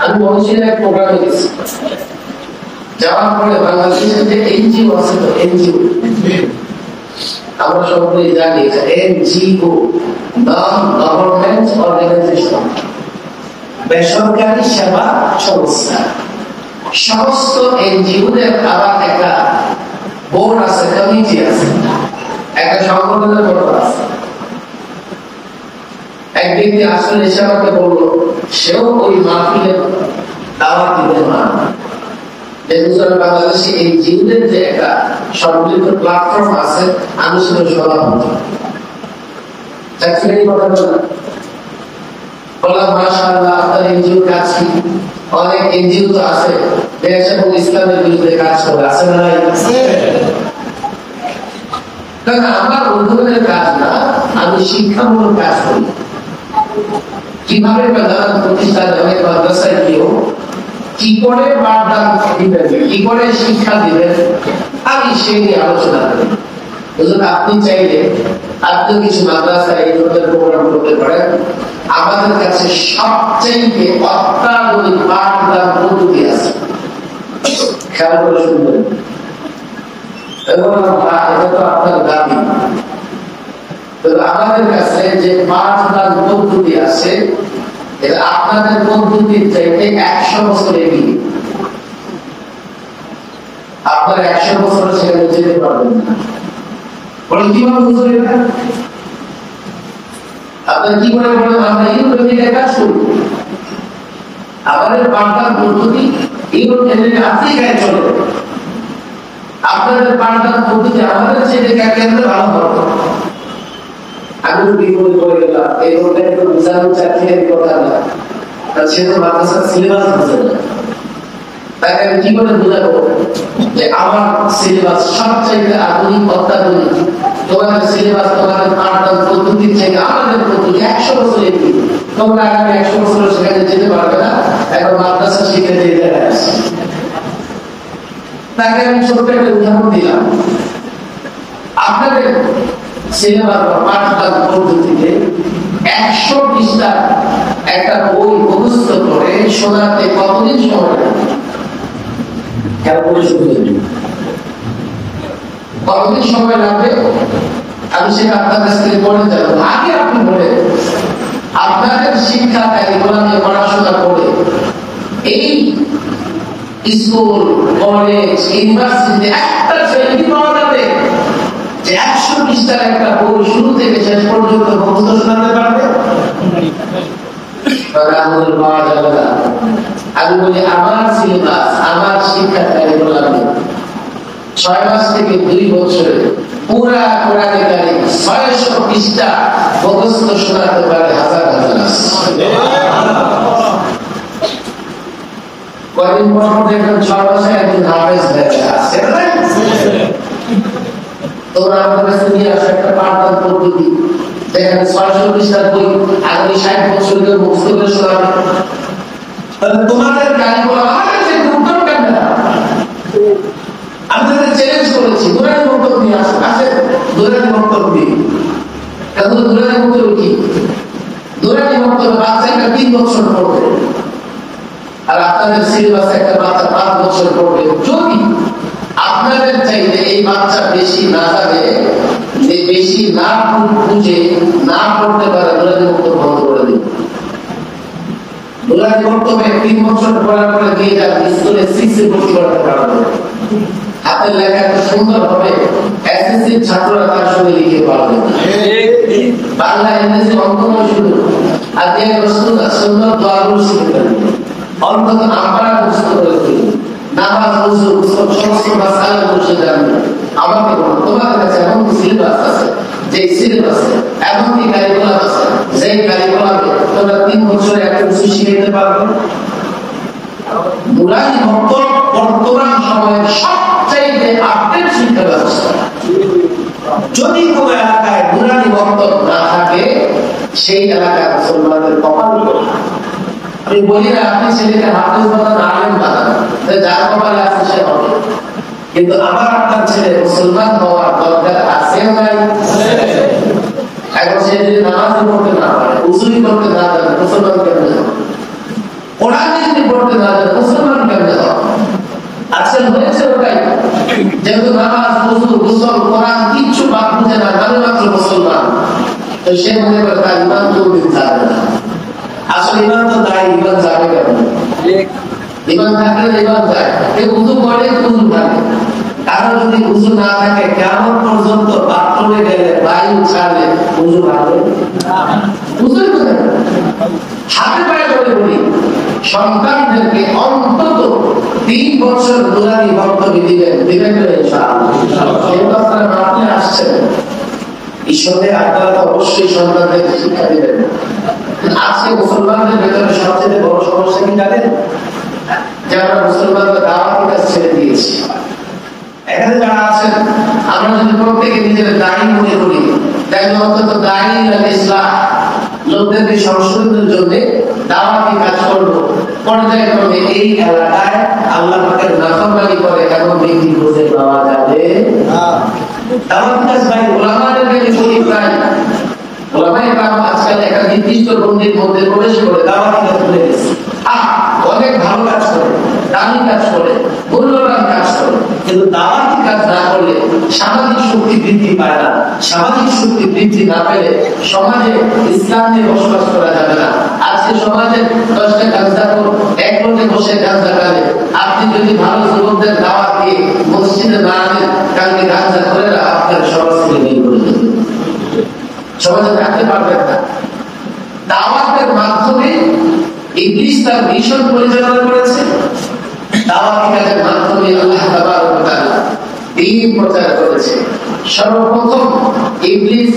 আমি মহিষের এক প্রোগ্রামে গেছি, যাওয়ার পরে বাংলাদেশের যে এনজিও আছে, তো এনজিও আমরা সকলেই জানি এনজিও নন গভর্নমেন্ট অর্গানাইজেশন, বেসরকারি সেবা সংস্থা। সমস্ত এনজিওদের আবার একটা বোর্ড আছে, কমিটি আছে, একটা সংগঠনের বোর্ড আছে। এক ব্যক্তি আসলে এসে আমাকে বললো, সেও ওই মাহফিলের দাওয়াত দিতে না, বাংলাদেশে এনজিওদের যে একটা সম্মিলিত প্ল্যাটফর্ম আছে, আমি সেটা সভাপতি। বললাম মাশাআল্লাহ, আপনার এনজিও কাজ কি? অনেক এনজিও তো আছে দেশ এবং ইসলামের বিরুদ্ধে কাজ করে, আছে না? কারণ আমার উদ্যোগের কাজ না, আমি শিক্ষামূলক কাজ করি। কিভাবে প্রধান প্রতিষ্ঠানে অনেক মাদ্রাসায় গিয়েও কি করে পাঠদান দিবেন, কি করে শিক্ষা দিবেন, আমি সেই নিয়ে আলোচনা করি। আপনি চাইলে আপনি কিছু মাদ্রাসায় এই ধরনের প্রোগ্রাম করতে পারেন। আমাদের কাছে সবচেয়ে অত্যাধুনিক পাঠদান পদ্ধতি আছে, খেয়াল করে শুনবেন। এটা তো আপনার দাবি, আমাদের কাছে যে পাঠদান পদ্ধতি আছে, এটা আপনাদের পদ্ধতির চাইতে 100 বছর এগিয়ে। আপনারা 100 বছর সেখানে যেতে পারবেন না। বলে কিভাবে বুঝবেন এটা? আপনারা কি করে বলেন আমরা ইউরোপে কাজ করি? আমাদের পাঠদান পদ্ধতি ইউরোপ থেকে আফ্রিকায় চলে। আপনাদের পাঠদান পদ্ধতি আমাদের চেয়ে কেন্দ্রে ভালো হবে। আমি তো বিপদে পড়ে গেলাম, এই ধরনের একটু বুঝানো চাকরির কথা না, সে তো মাদ্রাসার সিলেবাস বুঝে না। তাকে আমি কি করে বুঝাবো যে আমার সিলেবাস সবচাইতে আধুনিক, অত্যাধুনিক, তোমাদের সিলেবাস তোমাদের পাঠদান পদ্ধতির থেকে আমাদের পদ্ধতি 100 বছর এগিয়ে, তোমরা আগামী 100 বছর সেখানে যেতে পারবে না, এখন মাদ্রাসা শিখে যেতে আসছে। তাকে আমি ছোট্ট একটা উদাহরণ দিলাম। আপনাদের সিলেবাস বা পাঠদান পদ্ধতিতে 100 পৃষ্ঠার একটা বই মুখস্থ করে শোনাতে কতদিন সময় লাগে? কতদিন সময় লাগবে? আমি সেটা আপনার কাছ থেকে বলে যাবো। আগে আপনি বলে আপনাদের শিক্ষা কারিকুলামে পড়াশোনা করে এই স্কুল, কলেজ, ইউনিভার্সিটিতে একটা ছেলে পাওয়া যাবে যে 100 পৃষ্ঠার একটা বই শুরু থেকে শেষ পর্যন্ত মুখস্থ শোনাতে পারবে? পাওয়া যাবে না। আমি বলি আমার সিলেবাস, আমার শিক্ষা কারিকুলামে 6 মাস থেকে 2 বছরে পুরা কোরআনে কারীম 600 পৃষ্ঠা মুখস্থ শোনাতে পারে হাজার হাজার। কয়েকদিন পর দেখবেন 6 মাসে একজন হাফেজ হয়ে আসছে। তোমরা আমাদের কাছে নিয়ে আসো একটা পাঠদান পদ্ধতি, যেখানে 600 পৃষ্ঠার বই আগামী 60 বছর ধরে মুখস্থ করে শোনাবে। তোমাদের কারিকুলাম আমাদের কাছে উত্তর কেন না? আমি তাদের চ্যালেঞ্জ করেছি, দুরানি বক্তব্য নিয়ে আসে, দুরানি বক্তব্য দিই। এখন দুরানি বক্তব্য কি? দুরানি বক্তব্য বাচ্চা একটা 3 বছর পড়বে, আর আপনাদের সিলেবাসে একটা বাচ্চা 5 বছর পড়বে। যদি আপনাদের চাইতে এই বাচ্চা বেশি না জানে, বেশি না বুঝে, না পড়তে পারে, দুরানি বক্তব্য বন্ধ করে দিন। দুরানি বক্তব্যে 3 বছর পড়ার পরে দিয়ে যান স্কুলে 6 এ ভর্তি করতে পারবে। হাতের লেখা এত সুন্দর হবে, এসএসসি ছাত্ররা তার সঙ্গে লিখে পারবে। বাংলা, ইংরেজি, অঙ্ক শুধু আর দিয়ে সুন্দর দোয়াগুলো শিখতে অন্তত আমরা মুখস্থ করে দিই। নামাজ, ওযু, সমস্ত মাসআলা বুঝে জানবে। আমাকে বলো, তোমাদের কাছে এমন সিলেবাস আছে, যে সিলেবাসে এমন কি কারিকুলাম আছে, যে কারিকুলামে তোমরা 3 বছরে একটা কিছু শিখতে পারবে? নুরানি বক্তব্য বর্তমান সময়ের সবচাইতে আপডেট শিক্ষা ব্যবস্থা। যদি কোন এলাকায় নুরানি বক্তব্য না থাকে, সেই এলাকায় মুসলমানদের কপাল। আমি বলি না আপনি ছেলেকে হাফেজ বানান, আলেম বানান, যার কপালে আছে সে হবে, কিন্তু আমার আপনার ছেলে মুসলমান হওয়ার দরকার আছে নাই? এখন সে যদি নামাজ পড়তে না পারে, উজুই করতে না জানে, মুসলমান কেন? কোরআন যদি পড়তে না জানে মুসলমান কেমনে হয়? আজকাল হয়েছে ওটাই, যেহেতু নামাজ ওযু গোসল কোরআন কিচ্ছু বাদ বুঝে না, মানে মাত্র মুসলমান, তো সে মনে করে তার ইমান কোনদিন যাবে না। আসলে ইমান তো তাই, ইমান যাবে কেন? ইমান থাকলে ইমান যায়। কেউ ওযু করে, ওযু থাকে, কারণ যদি ওযু না থাকে কিয়ামত পর্যন্ত বাথরুমে গেলে বায়ু ছাড়লে ওযু হবে না। ওযু করে হাতে পায়ে ধরে বলি, সন্তানদেরকে অন্তত 3 বছর নুরানি বক্তব্য দিবেন ইনশাআল্লাহ। এই কথাটা আপনি আসছেন, ঈশ্বরে আপনারা তো অবশ্যই সন্তানদের শিক্ষা দিবেন। আজকে মুসলমানদের ভেতরে সবচেয়ে বড় সমস্যা কি জানেন? যে আমরা মুসলমানদের দাওয়াতের কাজ ছেড়ে দিয়েছি। এখানে যারা আছেন, আমরা যদি প্রত্যেকে নিজের দায়ী মনে করি, তাহলে অন্তত দায়ী ইসলাম লোকদেরকে সংশোধনের জন্য দাওয়াতি কাজ করবো। পর্যায়ক্রমে এই এলাকায় আল্লাহ পাকের নাফরমানি করে এমন ব্যক্তি খুঁজে পাওয়া যাবে না। দাওয়াতি কাজ ভাই ওলামাদের কাছে বলি, প্রায় ওলামায়ে কেরাম আজকাল একটা নির্দিষ্ট গণ্ডির মধ্যে প্রবেশ করে দাওয়াতি কাজ করে গেছে। অনেক ভালো কাজ করে, দামি কাজ করে, মূল্যবান কাজ করে, কিন্তু দাওয়াতি কাজ না করলে সামাজিক শক্তি বৃদ্ধি পায় না। সামাজিক শক্তি বৃদ্ধি না পেলে সমাজে ইসলাম নিয়ে বসবাস করা যাবে না। আজকে সমাজে 10টা গাঁজাখোর এক লোকে বসে গাঁজা টানে, আপনি যদি ভালো যুবকদের দাওয়াত দিয়ে মসজিদে না আনেন, কালকে গাঁজাখোরেরা আপনার সমাজ থেকে বের করে দেবে, সমাজে থাকতে পারবেন না। দাওয়াতের মাধ্যমে ইবলিস তার মিশন পরিচালনা করেছে, দাওয়াতি কাজের মাধ্যমে আল্লাহ তাবারক ওয়া তাআলা দ্বীন প্রচার করেছে। সর্বপ্রথম ইবলিস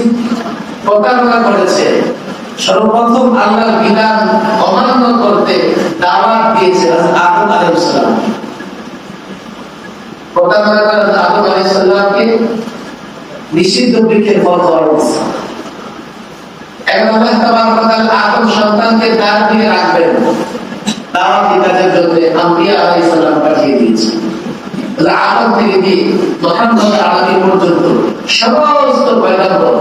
প্রতারণা করেছে, সর্বপ্রথম আল্লাহর বিধান অমান্য করতে দাওয়াত দিয়েছে আদম আলাইহিস সালাম। প্রতারণা করে আদম আলাইহিস সালামকে নিষিদ্ধ বৃক্ষের ফল খাওয়ানো হয়েছে। এখন আল্লাহ তাবারক ওয়া তাআলা আদম সন্তানকে তার দিকে রাখবেন, দাওয়াতি কাজের জন্য আম্বিয়া আলাইহিস সালাম পাঠিয়ে দিয়েছে। আদম থেকে দিয়ে মুহাম্মদ আলাইহি পর্যন্ত সমস্ত পয়গম্বর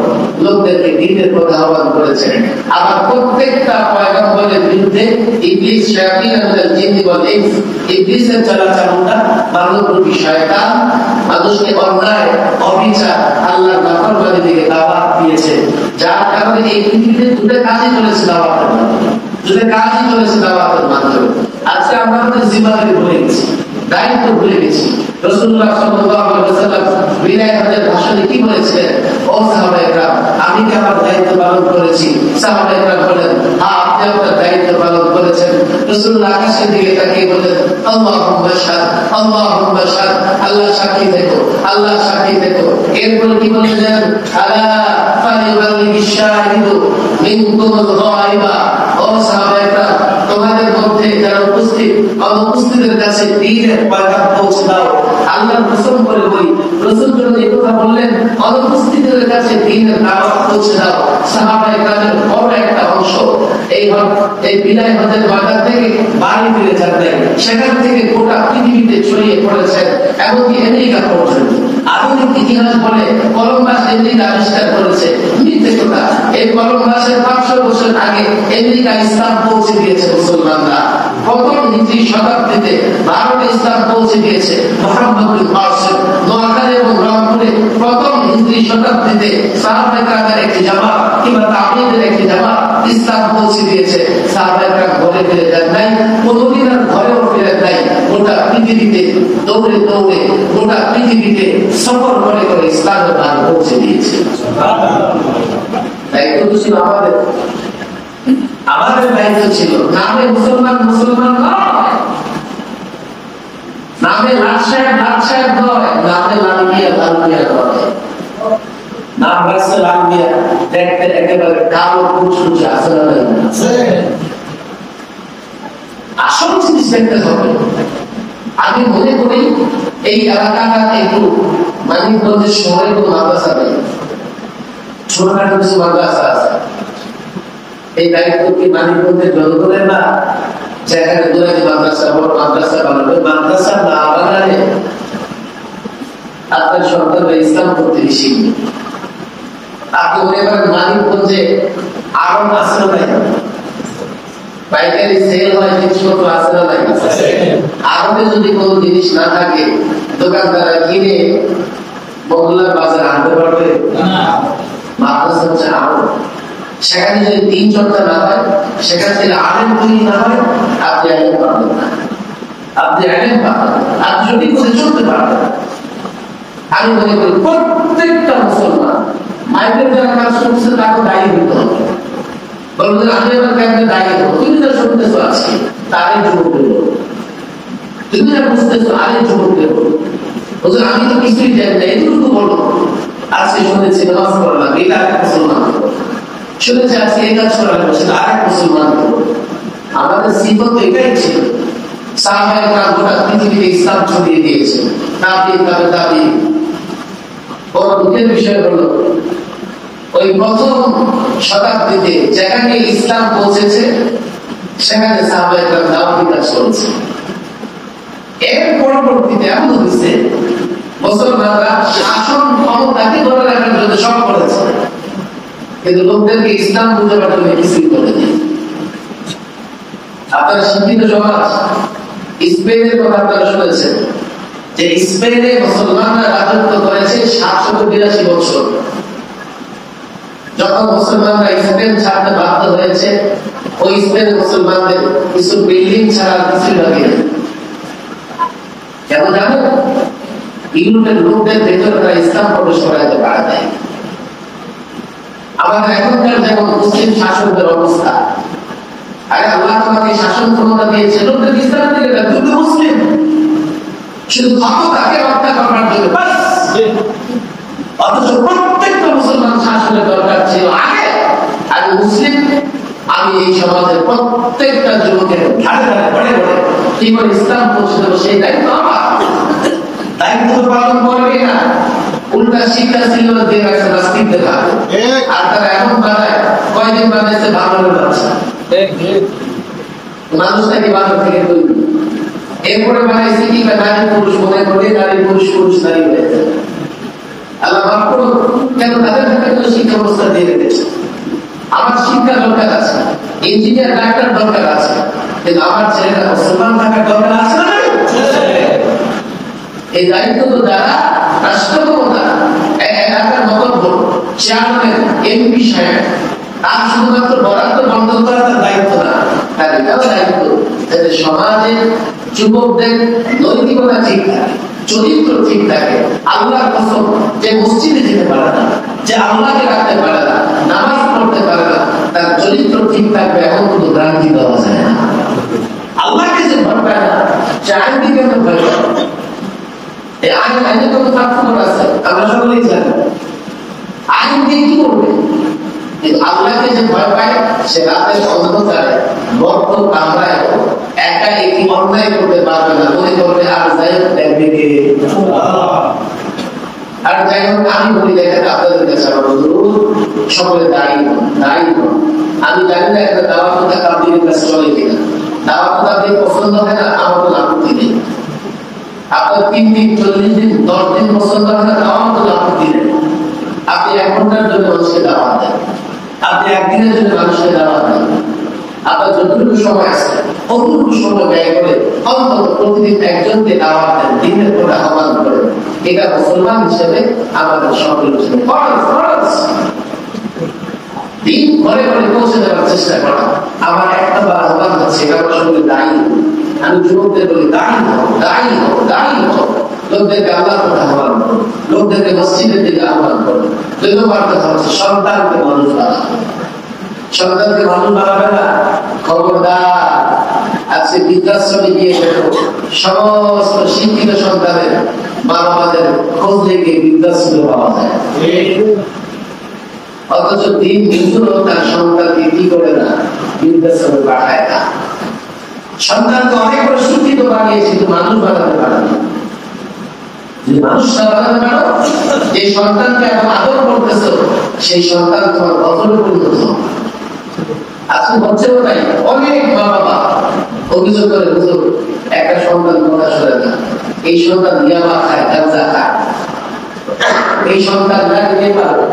লোকদেরকে দ্বীনের পথে আহ্বান করেছেন। আবার প্রত্যেকটা পয়গম্বরের বিরুদ্ধে ইবলিস, শায়াতিন মিনাল জিন্নি ওয়াল ইনস, ইবলিসের চলাচালটা মানবরূপী শয়তান মানুষকে অন্যায়, অবিচার, আল্লাহর নাফরমানি দিকে দাওয়াত দিয়েছে। যার কারণে এই পৃথিবীতে দুটো কাজই চলেছে দাওয়াতের মাধ্যমে, দুটো কাজই চলেছে দাওয়াতের মাধ্যমে। আজকে আমরা আমাদের জিম্মাদারি ভুলে গেছি, দায়িত্ব ভুলে গেছি। রাসূলুল্লাহ সাল্লাল্লাহু আলাইহি ওয়াসাল্লাম বিদায় হজের ভাষণে কি বলেছিলেন? ও সাহাবায়ে কেরাম, আমি কি আমার দায়িত্ব পালন করেছি? সাহাবায়ে কেরাম বলেন, হ্যাঁ আপনি আপনার দায়িত্ব পালন করেছেন। রাসূলুল্লাহ আকাশের দিকে তাকিয়ে বলেন, আল্লাহুম্মা শাহাদ, আল্লাহুম্মা শাহাদ, আল্লাহ সাক্ষী থেকো, আল্লাহ সাক্ষী থেকো। এরপরে কি বলেছেন? আলা ফালিবাল্লিগিশ শাহিদু মিনকুমুল গায়বা, ও সাহাবায়ে কেরাম তোমাদের মধ্যে যারা উপস্থিত, অনুপস্থিতের কাছে দ্বীনের পয়গাম পৌঁছে দাও। আল্লাহর কসম করে বলি, রাসূল যখন এই কথা বললেন, অনুপস্থিতের কাছে দ্বীনের দাওয়াত পৌঁছে দাও, সাহাবায়ে কেরামের বড় একটা অংশ এই বিদায় হজের ময়দান থেকে বাড়ি ফিরে যান নাই, সেখান থেকে গোটা পৃথিবীতে ছড়িয়ে পড়েছেন, এমনকি আমেরিকা পর্যন্ত। আধুনিক ইতিহাস বলে কলম্বাস আমেরিকা আবিষ্কার করেছে, মিথ্যে কথা। এই কলম্বাসের 500 বছর আগে আমেরিকা ইসলাম পৌঁছে দিয়েছে মুসলমানরা। প্রথম হিজরি শতাব্দীতে ভারতে ইসলাম পৌঁছে দিয়েছে মুহাম্মদ বিন কাসিম। নোয়াখালী এবং রংপুরে প্রথম হিজরি শতাব্দীতে সাহাবায়ে কেরামের একটি জামাত কিংবা তাবেঈদের একটি জামাত ইসলাম পৌঁছে দিয়েছে। সাহাবায়ে কেরাম ঘরে ফিরে যান নাই, কোনদিন আর ঘরেও ফিরে নাই, গোটা পৃথিবীতে দৌড়ে দৌড়ে, গোটা পৃথিবীতে সফর করে করে ইসলামের বাণী পৌঁছে দিয়েছে। দায়িত্ব তো ছিল আমাদের, আমাদের দায়িত্ব ছিল। নামে মুসলমান মুসলমান নয়, নামে লাট সাহেব নয়, নামে লালমিয়া নয়। নাম রাখছে লালমিয়া, দেখতে একেবারে কালো কুচকুচে আছে না নাই? আসল জিনিস দেখতে হবে। আমি মনে করি এই এলাকাটা একটু মানিকগঞ্জের শহরে কোনো মাদ্রাসা নেই, ছোটখাটো কিছু মাদ্রাসা আছে। এই দায়িত্ব কি মানিকগঞ্জের জনগণের না? যেখানে দুরানি মাদ্রাসা, বড় মাদ্রাসা বানাবে, মাদ্রাসা না বানালে আপনার সন্তানরা ইসলাম করতে শিখবে। আপনি মনে করেন মানিকগঞ্জে আরব আছে নাই? পাইকারি সেল হয়, জিনিসপত্র আছে না নাই? আড়তে যদি কোনো জিনিস না থাকে দোকানদাররা কিনে মহল্লার বাজারে আনতে পারবে না। মাদ্রাসা হচ্ছে আড়ত, সেখানে যদি দিন চর্চা না হয়, সেখান থেকে আলেম তৈরি না হয়, আপনি আলেম পাবেন না, আপনি আলেম পাবেন, আপনি যদি করে চলতে পারবেন। আমি মনে করি প্রত্যেকটা মুসলমান মাইকের যারা কাজ করছে তাকে দায়ী হতে হবে। বলবেন আমি আমার কাছে দায়ী হবো, তুমি যা শুনতেছো আজকে তারই যুবক দেবো, তুমি যা বুঝতেছো আরে যুবক দেবো। বলছেন আমি তো কিছুই জানি না, এটুকু বলো। আজকে শুনেছি নামাজ পড়লাম, এটা আরেক মুসলমান দেবো, শুনেছি আজকে এই কাজ করালাম, সেটা আরেক মুসলমান দেবো। আমাদের সিফত এটাই ছিল। সাহাবায়ে কেরাম গোটা পৃথিবীতে ইসলাম ছড়িয়ে দিয়েছে, তাবিঈ তাবে তাবিঈ। বড় দুঃখের বিষয় হলো ওই প্রথম শতাব্দীতে যেখানে ইসলাম পৌঁছেছে সেখানে সাহাবায়ে কেরাম দাওয়াতি কাজ করেছে। এর পরবর্তীতে এমন হয়েছে মুসলমানরা শাসন ক্ষমতাকে ধরে রাখার জন্য সব করেছে, কিন্তু লোকদেরকে ইসলাম বুঝাবার জন্য কিছুই করেনি। আপনারা শিক্ষিত সমাজ, স্পেনের কথা আপনারা শুনেছেন যে স্পেনে মুসলমানরা রাজত্ব করেছে 782 বছর। যখন মুসলমানরা স্পেন ছাড়তে বাধ্য হয়েছে, ওই স্পেনের মুসলমানদের কিছু বিল্ডিং ছাড়া কিছুই লাগে না। কেন জানেন? ইউরোপের লোকদের ভেতরে তারা ইসলাম প্রবেশ করাতে পারে নাই। আমাদের এখনকার যেমন মুসলিম শাসকদের অবস্থা, আরে আল্লাহ তোমাকে শাসন ক্ষমতা দিয়েছে, লোকদের ইসলাম থেকে তুমি মুসলিম, শুধু ক্ষমতাকে রক্ষা করার জন্য বাস। অথচ প্রত্যেকটা মুসলমান শাসনের দরকার ছিল আগে আগে মুসলিম। আমি এই সমাজের প্রত্যেকটা যুবকের ধারে ধারে পড়ে পড়ে কি করে ইসলাম পৌঁছে দেবো, সেই দায়িত্ব আমার। দায়িত্ব পালন করবে না, উল্টা শিক্ষা ছিল দিয়ে রাখছে নাস্তিকদের হাতে। আর তারা এমন বানায়, কয়দিন বানাইছে বানরের বাচ্চা, মানুষটাকে বানর থেকে তৈরি। এরপরে বানাইছে কি নারী পুরুষ মনে করে, নারী পুরুষ পুরুষ নারী হয়েছে। আল্লাহ মাফ করুন, কেন তাদের হাতে শিক্ষা ব্যবস্থা দিয়ে রেখেছে। আমার শিক্ষা দরকার আছে, ইঞ্জিনিয়ার ডাক্তার দরকার আছে, কিন্তু আমার ছেলেটা মুসলমান থাকার দরকার আছে না? এই দায়িত্ব তো যারা রাষ্ট্র ক্ষমতা, এলাকার মতলব চেয়ারম্যান, এমপি সাহেব, তার শুধুমাত্র বরাদ্দ বন্ধ করা তার দায়িত্ব না, তার এটাও দায়িত্ব যাতে সমাজের যুবকদের নৈতিকতা ঠিক থাকে, চরিত্র ঠিক থাকে। আল্লাহর কসম, যে মসজিদে যেতে পারে না, যে আল্লাহকে রাখতে পারে না, নামাজ পড়তে পারে না, তার চরিত্র ঠিক থাকবে এমন কোনো গ্যারান্টি দেওয়া যায় না। আল্লাহকে যে ভয় পায় না, সে আইনকে কেন ভয় পায়? এই আইনে কত পার্থক্য আছে আমরা সকলেই জানি। আইন দিয়ে কি করবে? কিন্তু আল্লাহকে যে ভয় পায়, সে রাতের অন্ধকারে গর্ত কামরায় একা একটি অন্যায় করতে পারবে না, মনে করবে আর যাই হোক দেখবে কে। আর যাই হোক আমি বলি দেখেন আপনাদের কাছে আমার সকলে দাঁড়িয়ে আমি জানি না একটা দাওয়াত তাবলীগের কাছে চলে কিনা। দাওয়াত তাবলীগ পছন্দ হয় না, আমার কোনো আপত্তি নেই। আপনার 3 দিন 40 দিন 10 দিন পছন্দ হয় না, আমার কোনো আপত্তি নেই। আপনি 1 ঘন্টার জন্য মানুষকে দাওয়াত দেন, আপনি একদিনের জন্য মানুষকে দাওয়াত দেন, আপনার যতটুকু সময় আছে অতটুকু সময় ব্যয় করে অন্তত প্রতিদিন একজনকে দাওয়াত দেন, দিনের পর আহ্বান করেন। এটা মুসলমান হিসেবে আমাদের সকলের জন্য ফরজ। দিন ঘরে ঘরে পৌঁছে দেওয়ার চেষ্টা করা আমার একটা বার আহ্বান হচ্ছে, এটা আমার সকলে দায়ী। আমি যুবকদের বলি দায়ী হও, লোকদেরকে আল্লাহর কথা আহ্বান করো, লোকদেরকে মসজিদের দিকে আহ্বান করো। 2 নম্বর কথা হচ্ছে সন্তানকে মানুষ বানাও। সন্তানকে মানুষ বানাবে না, খবরদার। আজকে বৃদ্ধাশ্রমে গিয়ে দেখো, সমস্ত শিক্ষিত সন্তানের মা বাবাদের খোঁজ লেগে বৃদ্ধাশ্রমে পাওয়া যায়। অথচ দিন দুপুরও তার সন্তানকে কি করে না, বৃদ্ধাশ্রমে পাঠায় না। সন্তানকে অনেক বড় শিক্ষিত বানিয়েছে, কিন্তু মানুষ বানাতে পারে না। যে মানুষটা বানাতে পারো, যে সন্তানকে এখন আদর করতেছ, সেই সন্তান তোমার বদলে পরিণত। আজকে হচ্ছেও তাই, অনেক মা বাবা অভিযোগ করে, হুজুর একটা সন্তান কথা শুনে না, এই সন্তান ইয়াবা খায়, গাঁজা খায়, এই সন্তান না দিতে পারো,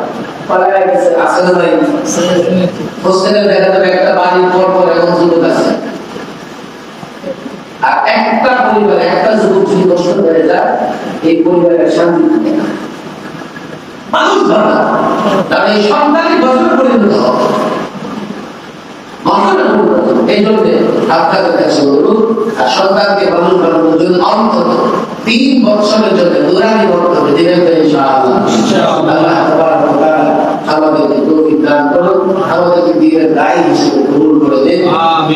পালায় গেছে, আছে না ভাই? হোস্টেলে দেখা যাবে একটা বাড়ির পর এখন যুবক আছে, আর একটা পরিবারে একটা যুবক যদি নষ্ট হয়ে যায়, এই পরিবারের শান্তি থাকে না, মানুষ ধরে না। কারণ এই সন্তানই বছর পরিণত হবে, এই জন্য আপনাদের কাছে অনুরোধ, আর সন্তানকে মানুষ বানানোর জন্য অন্তত 3 বছরের জন্য দুরানি করতে হবে। দিনের আমাদেরকে তৌফিক দান করুন, আমাদেরকে দিনের দায়ী হিসেবে কবুল করে দেন,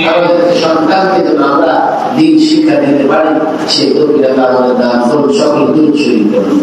আমাদেরকে সন্তানকে যেন আমরা দিন শিক্ষা দিতে পারি সেই তৌফিক আমাদের দান করুন। সকল দুরূদ শরীফ পড়ুন।